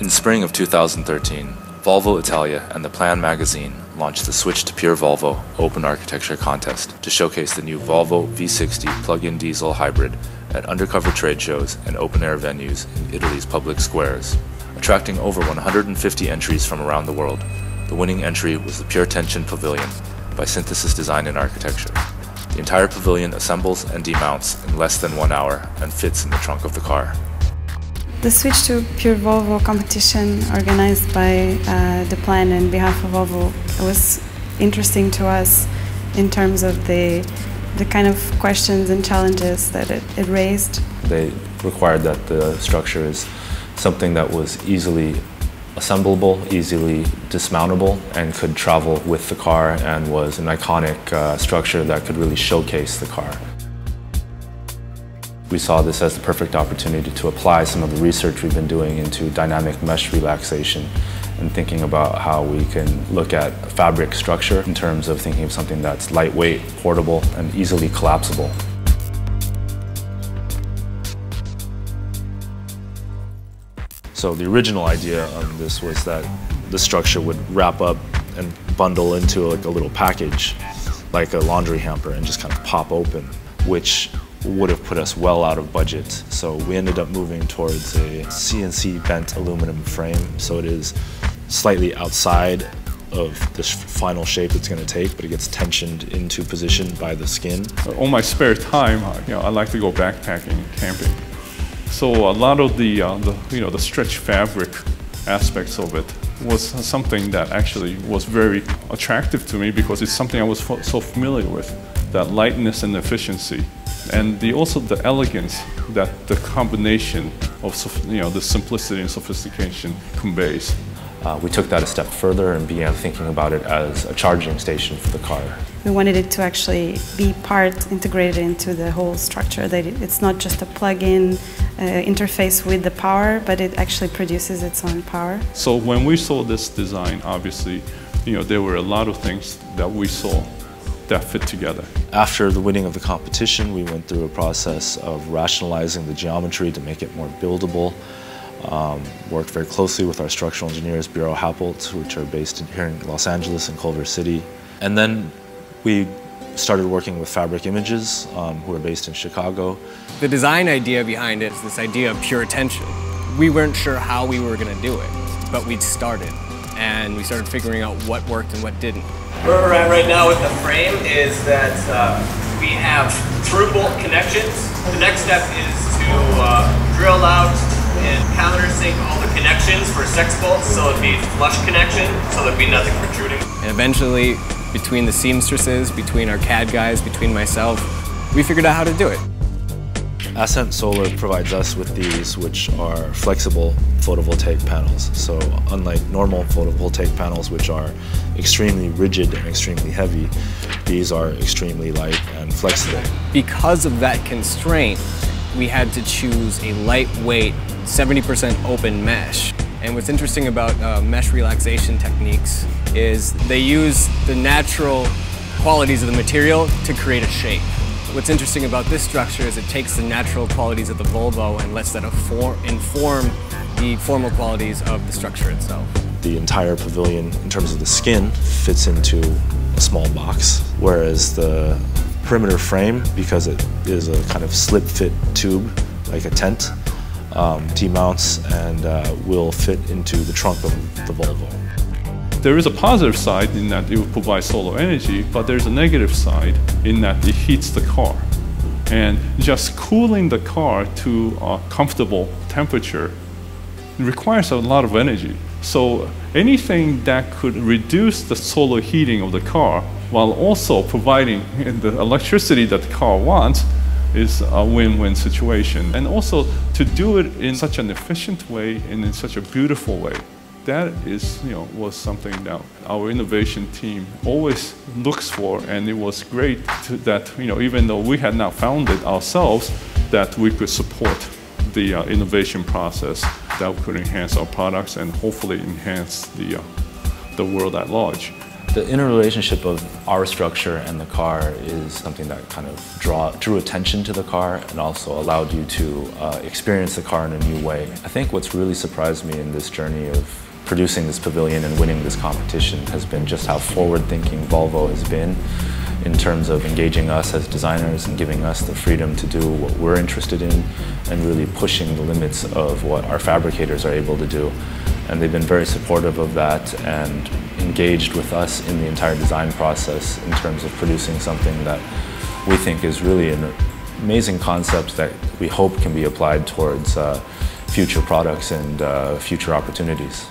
In spring of 2013, Volvo Italia and the Plan magazine launched the Switch to Pure Volvo Open Architecture Contest to showcase the new Volvo V60 Plug-in Diesel Hybrid at undercover trade shows and open-air venues in Italy's public squares. Attracting over 150 entries from around the world, the winning entry was the Pure Tension Pavilion by Synthesis Design and Architecture. The entire pavilion assembles and demounts in less than 1 hour and fits in the trunk of the car. The Switch to Pure Volvo competition organized by the Plan and behalf of Volvo was interesting to us in terms of the kind of questions and challenges that it raised. They required that the structure is something that was easily assemblable, easily dismountable, and could travel with the car, and was an iconic structure that could really showcase the car. We saw this as the perfect opportunity to apply some of the research we've been doing into dynamic mesh relaxation and thinking about how we can look at fabric structure in terms of thinking of something that's lightweight, portable, and easily collapsible. So the original idea on this was that the structure would wrap up and bundle into like a little package, like a laundry hamper, and just kind of pop open, which would have put us well out of budget. So we ended up moving towards a CNC bent aluminum frame. So it is slightly outside of the final shape it's going to take, but it gets tensioned into position by the skin. On my spare time, I like to go backpacking and camping. So a lot of the stretch fabric aspects of it was something that actually was very attractive to me because it's something I was so familiar with, that lightness and efficiency. And also the elegance that the combination of the simplicity and sophistication conveys. We took that a step further and began thinking about it as a charging station for the car. We wanted it to actually be integrated into the whole structure, that it's not just a plug-in interface with the power, but it actually produces its own power. So when we saw this design, obviously, there were a lot of things that we saw that fit together. After the winning of the competition, we went through a process of rationalizing the geometry to make it more buildable. Worked very closely with our structural engineers, Bureau Happelt, which are based here in Los Angeles and Culver City. And then we started working with Fabric Images, who are based in Chicago. The design idea behind it is this idea of pure tension. We weren't sure how we were going to do it, but we'd started. And we started figuring out what worked and what didn't. Where we're at right now with the frame is that we have through bolt connections. The next step is to drill out and countersink all the connections for 6 bolts, so it'd be flush connection, so there'd be nothing protruding. And eventually, between the seamstresses, between our CAD guys, between myself, we figured out how to do it. Ascent Solar provides us with these, which are flexible photovoltaic panels. So unlike normal photovoltaic panels, which are extremely rigid and extremely heavy, these are extremely light and flexible. Because of that constraint, we had to choose a lightweight, 70% open mesh. And what's interesting about mesh relaxation techniques is they use the natural qualities of the material to create a shape. What's interesting about this structure is it takes the natural qualities of the Volvo and lets that inform the formal qualities of the structure itself. The entire pavilion, in terms of the skin, fits into a small box, whereas the perimeter frame, because it is a kind of slip-fit tube, like a tent, demounts and will fit into the trunk of the Volvo. There is a positive side in that it will provide solar energy, but there's a negative side in that it heats the car. And just cooling the car to a comfortable temperature requires a lot of energy. So anything that could reduce the solar heating of the car while also providing the electricity that the car wants is a win-win situation. And also to do it in such an efficient way and in such a beautiful way. That was something that our innovation team always looks for, and it was great that, even though we had not found it ourselves, that we could support the innovation process that could enhance our products and hopefully enhance the world at large. The interrelationship of our structure and the car is something that kind of drew attention to the car and also allowed you to experience the car in a new way. I think what's really surprised me in this journey of producing this pavilion and winning this competition has been just how forward-thinking Volvo has been in terms of engaging us as designers and giving us the freedom to do what we're interested in and really pushing the limits of what our fabricators are able to do. And they've been very supportive of that and engaged with us in the entire design process in terms of producing something that we think is really an amazing concept that we hope can be applied towards future products and future opportunities.